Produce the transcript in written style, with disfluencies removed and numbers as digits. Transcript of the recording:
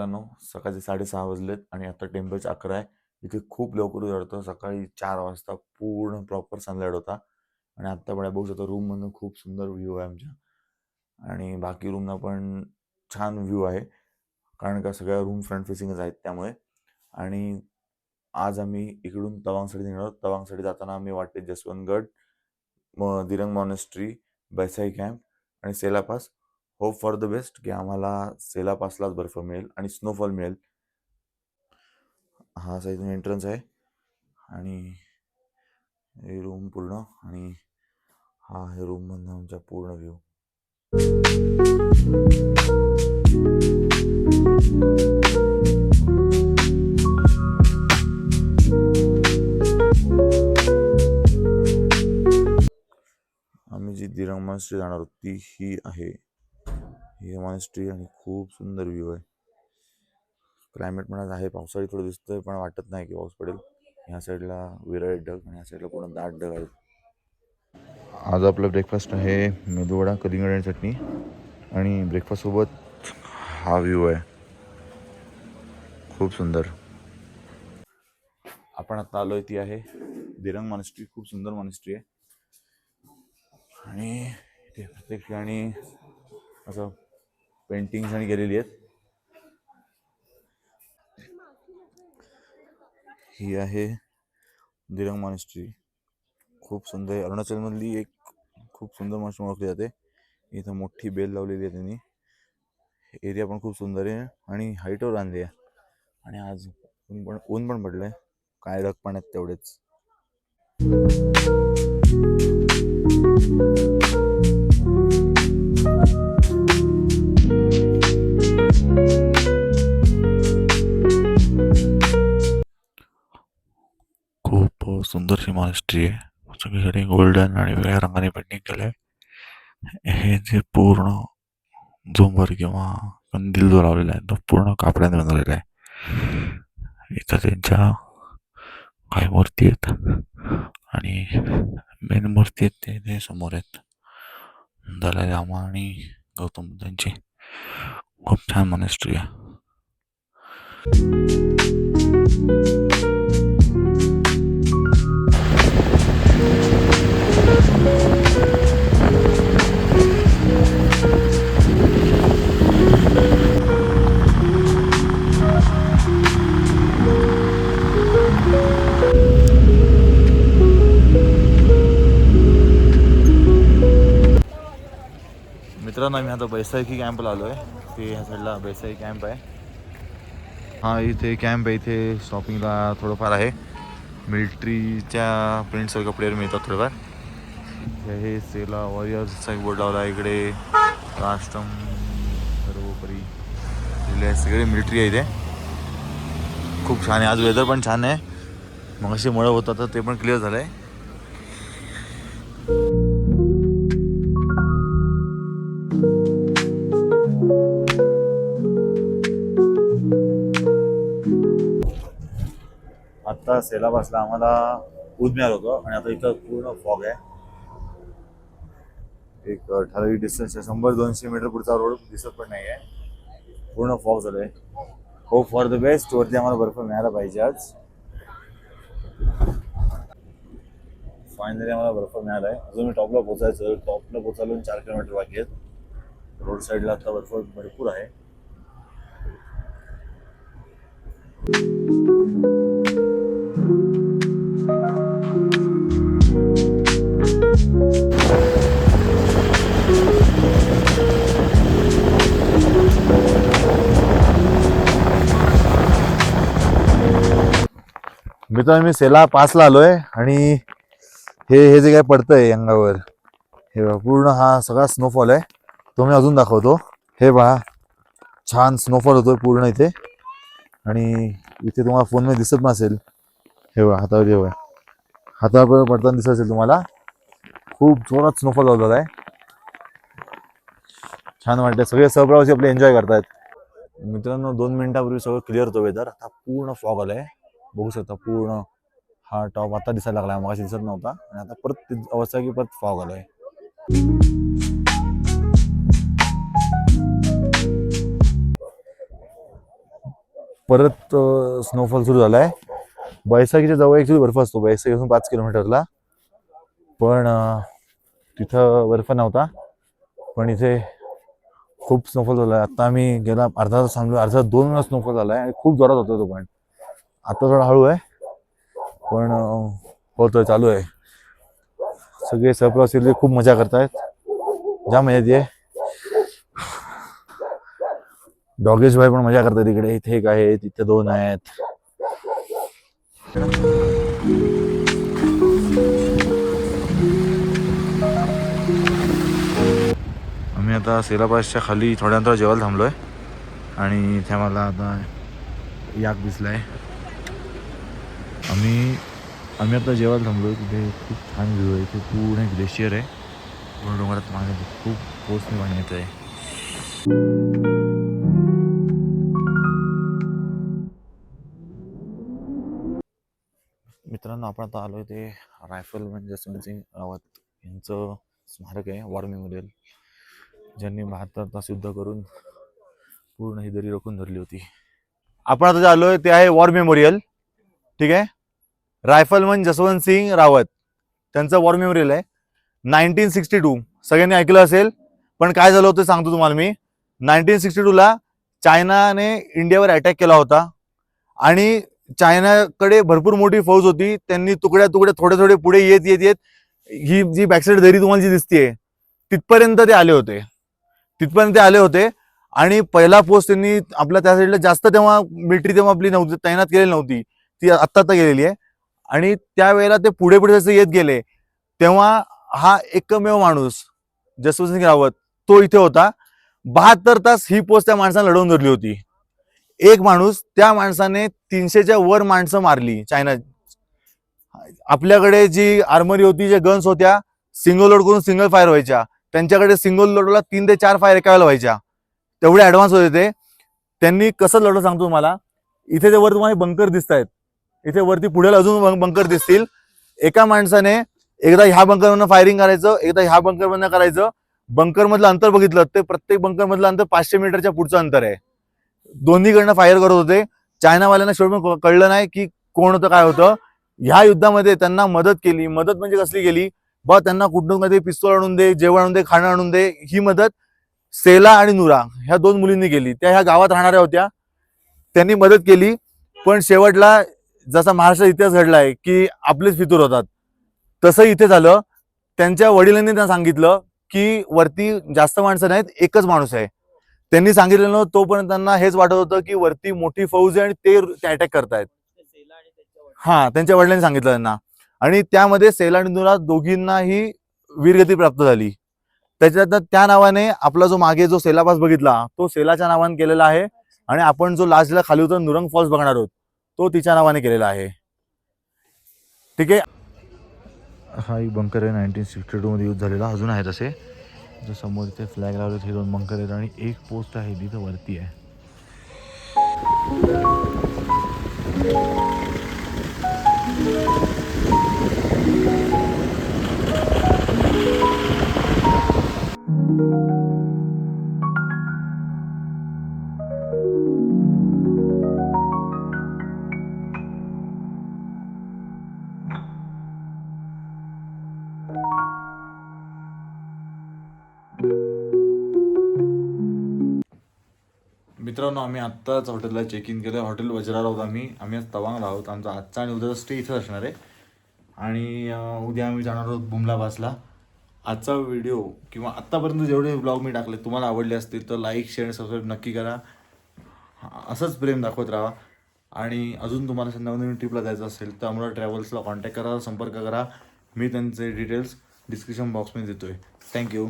मित्रांनो, सकाळचे 6:30 वाजलेत आणि आता टेम्परेचर 11 आहे. इथे खूप लवकर उजाडतं. सकाळी 4 वाजता पूर्ण प्रॉपर सनलाईट होता आणि आत्ता पण बघू शकतो रूममधून खूप सुंदर व्ह्यू आहे आमच्या आणि बाकी रूमला पण छान व्ह्यू आहे. कारण का सगळ्या रूम फ्रंट फेसिंगच आहेत त्यामुळे. आणि आज आम्ही इकडून तवांगसाठी निघालो. तवांगसाठी जाताना आम्ही वाटेत जसवंतगड, दिरंग मॉनेस्ट्री, बैसाई कॅम्प आणि Sela pass. Hope for the best की आम्हाला सेला पासलाच बर्फ मिळेल आणि स्नोफॉल मिळेल. हा असा इथून एंट्रन्स आहे आणि हे रूम पूर्ण आणि हा आहे रूममधनं आमचा पूर्ण व्ह्यू. आम्ही जी दिरंग मॉनेस्ट्री जाणार आहोत ती ही आहे. ही मॉनेस्ट्री आणि खूप सुंदर व्ह्यू आहे. क्लायमेट पण आहे पावसाळी थोडं दिसतंय पण वाटत नाही की पाऊस पडेल. ह्या साईडला विरळ ढग आणि ह्या साईडला पूर्ण दाट ढग आहेत. आज आपलं ब्रेकफास्ट आहे मेदूवडा, कलिंगड आणि चटणी आणि ब्रेकफास्टसोबत हा व्ह्यू आहे. खूप सुंदर. आपण आता आलोय ती आहे दिरंग मॉनेस्ट्री. खूप सुंदर मॉनेस्ट्री आहे आणि इथे प्रत्येक ठिकाणी असं पेंटिंग्स आणि केलेली आहेत. ही आहे दिरंग मॉनेस्ट्री. खूप सुंदर आहे. अरुणाचलमधली एक खूप सुंदर मॉनेस्ट्री ओळखली जाते. इथं मोठी बेल लावलेली आहे त्यांनी. एरिया पण खूप सुंदर आहे आणि हाईटवर बांधली आहे आणि आज ऊन पण पडलंय. काय ढग पण आहेत तेवढेच. खूप सुंदरशी मॉनेस्ट्री आहे. सगळीकडे गोल्डन आणि वेगळ्या रंगाने पेंटिंग केलं आहे. हे जे पूर्ण झुंबर किंवा कंदील जो लावलेला आहे तो पूर्ण कापड्याने बनवलेला आहे. इथं त्यांच्या काही मूर्ती आहेत आणि मेन मूर्ती आहेत ते समोर आहेत. दलाई लामा आणि गौतम बुद्धांची. खूप छान मॉनेस्ट्री आहे. मित्रांनो, आम्ही आता बैसाखी कॅम्पला आलो आहे. ते ह्या साईडला बैसाखी कॅम्प आहे. हा इथे कॅम्प आहे. इथे शॉपिंगला थोडंफार आहे. मिलिटरीच्या प्रिंट्सवर कपडे मिळतात थोडेफार. हे सेला वॉरियर्सचा एक बोर्ड लावला आहे. इकडे राष्ट्रम सर्वोपरी दिले सगळे मिलिटरी आहे इथे. खूप छान आहे. आज वेदर पण छान आहे. मग अशी मळं होतं तर ते पण क्लिअर झालं आहे. आत्ता सेला पासला आम्हाला ऊन मिळालं होतं आणि आता इथं पूर्ण फॉग आहे. एक ठराविक डिस्टन्स 100-200 मीटर पुढचा रोड दिसत पण नाही आहे. पूर्ण फॉग झालं आहे. Hope for the best. वरती आम्हाला बर्फ मिळायला पाहिजे आज. फायनली आम्हाला बर्फ मिळाला आहे. अजून मी टॉपला पोचायचं. टॉपला पोचायला 4 किलोमीटर बाकी आहेत. रोड साईडला आता बर्फ भरपूर आहे. मी सेला पासला आलोय आणि हे जे काय पडतंय अंगावर हे पूर्ण हा सगळा स्नोफॉल आहे. तो मी अजून दाखवतो. हे पहा, छान स्नोफॉल होतोय पूर्ण इथे आणि इथे तुम्हाला फोनमध्ये दिसत नसेल. हे बघा हातावर, हे बघा हातावर पडताना दिसत असेल तुम्हाला. खूप जोरात स्नोफॉल झालेला आहे. छान वाटतं. सगळे सहप्रवासी आपले एन्जॉय करतायत. मित्रांनो, 2 मिनिटापूर्वी सगळं क्लिअर होतं वेदर. आता पूर्ण फॉग आलाय. बघू शकता पूर्ण हा टॉप आता दिसायला लागला. मगाशी दिसत नव्हता आणि आता परत अवस्था की परत फॉग आलाय. परत स्नोफॉल सुरू झाला आहे. बैसाखीच्या जवळ ॲक्च्युली बर्फ असतो, बैसाखीपासून 5 किलोमीटरला, पण तिथं बर्फ नव्हता. पण इथे खूप स्नोफॉल झाला आहे. आता आम्ही गेला अर्धा तास थांबलो, अर्धा 2 वेळा स्नोफॉल झाला आहे आणि खूप जोरात होतो तो. पण आता थोडा हळू आहे, पण होतोय, चालू आहे. सगळे सहप्रवासी खूप मजा करतायत, ज्या मजा येते. डॉगेश भाई पण मजा करतात इकडे. इथे एक आहे, तिथे 2 आहेत. आम्ही आता सेलापासच्या खाली थोड्या अंतरावर जेवायला थांबलोय आणि इथे मला आता याक दिसलाय. आम्ही आता जेवायला थांबलोय. तिथे खूप छान व्ह्यू आहे. इथे पूर्ण ग्लेशियर आहे, पूर्ण डोंगरात मागे खूप पोचणे पाणी येत आहे. मित्रांनो, आपण आता आलोय ते रायफलमन जसवंत सिंग रावत यांचं स्मारक आहे, वॉर मेमोरियल, ज्यांनी 72 तास युद्ध करून पूर्ण ही दरी रोखून धरली होती. आपण आता जे आलोय ते आहे वॉर मेमोरियल. ठीक आहे, रायफलमन जसवंत सिंग रावत त्यांचं वॉर मेमोरियल आहे. 1962 सगळ्यांनी ऐकलं असेल, पण काय झालं होतं सांगतो तुम्हाला मी. 1962ला चायनाने इंडियावर अटॅक केला होता आणि चायनाकडे भरपूर मोठी फौज होती. त्यांनी तुकड्या तुकड्या थोडे थोडे पुढे येत येत येत ही जी बॅकसाईड दरी तुम्हाला जी दिसतीये तिथपर्यंत ते आले होते. आणि पहिला पोस्ट त्यांनी आपल्या त्या साईडला जास्त तेव्हा मिलिटरी तेव्हा आपली नव्हती, तैनात केलेली नव्हती, ती आत्ता गेलेली आहे. आणि त्यावेळेला ते पुढे पुढे जसे येत गेले तेव्हा हा एकमेव माणूस जसवंत सिंग रावत तो इथे होता. 72 तास ही पोस्ट त्या माणसाने लढवून धरली होती. एक माणूस, त्या माणसाने 300च्या वर माणसं मारली. चायना आपल्याकडे जी आर्मरी होती, जे गन्स होत्या, सिंगल लोड करून सिंगल फायर व्हायच्या. त्यांच्याकडे सिंगल लोडला 3 ते 4 फायर एका वेळेला व्हायच्या. तेवढे ऍडव्हान्स होते ते. त्यांनी कसं लढलं सांगतो तुम्हाला. इथे ते वर तुम्हाला बंकर दिसत आहेत, इथे वरती पुढे अजून बंकर दिसतील. एका माणसाने एकदा ह्या बंकरमधनं फायरिंग करायचं, एकदा ह्या बंकरमधनं करायचं. बंकर मधलं अंतर बघितलं ते प्रत्येक बंकर मधलं अंतर 500 मीटरच्या पुढचं अंतर आहे. दोन्हीकडनं फायर करत होते. चायनावाल्यांना शेवटी कळलं नाही की कोण होतं काय होतं. ह्या युद्धामध्ये त्यांना मदत केली. मदत म्हणजे कसली केली बा, त्यांना कुठून कधी पिस्तूल आणून दे, जेवण आणून दे, खाणं आणून दे. ही मदत सेला आणि नुरा ह्या 2 मुलींनी केली. त्या ह्या गावात राहणाऱ्या होत्या, त्यांनी मदत केली. पण शेवटला जसा महाराष्ट्र इतिहास घडलाय की आपलेच फितूर होतात, तसं इथे झालं. त्यांच्या वडिलांनी त्यांना सांगितलं की वरती जास्त माणसं नाहीत, एकच माणूस आहे. त्यांनी सांगितलं नव्हतं तोपर्यंत त्यांना हेच वाटत होतं की वरती मोठी फौज आहे आणि ते अटॅक करतायत. हा, त्यांच्या वडिलांनी सांगितलं त्यांना. आणि त्यामध्ये सेला आणि नुरा दोघींनाही वीरगती प्राप्त झाली. त्याच्यात त्या नावाने आपला जो मागे जो सेला पास बघितला तो सेलाच्या नावाने केलेला आहे. आणि आपण जो लास्टला खाली उतरून नुरंग फॉल्स बघणार आहोत तो तिच्या नावाने केलेला आहे. ठीक आहे, हा एक बंकर आहे 1962 मध्ये युद्ध झालेला, अजून आहे तसे. जो समोर इथे फ्लॅग लावले, हे 2 बंकर आहेत आणि एक पोस्ट आहे तिथं वरती आहे. मित्रांनो, आम्ही आत्ताच हॉटेलला चेक इन केलं. हॉटेल वज्राला आहोत आम्ही आज तवांगला आहोत. आमचा आजचा आणि उद्याचा स्टे इथंच असणार आहे. आणि उद्या आम्ही जाणार आहोत बुमला पासला. आजचा व्हिडिओ किंवा आत्तापर्यंत जेवढे ब्लॉग मी टाकले तुम्हाला आवडले असतील तर लाईक, शेअर, सबस्क्राईब नक्की करा. असंच प्रेम दाखवत राहा. आणि अजून तुम्हाला नवनवीन ट्रिपला जायचं असेल तर अमोरा ट्रॅव्हल्सला कॉन्टॅक्ट करा, संपर्क करा. मी त्यांचे डिटेल्स डिस्क्रिप्शन बॉक्समध्ये देतोय. थँक्यू.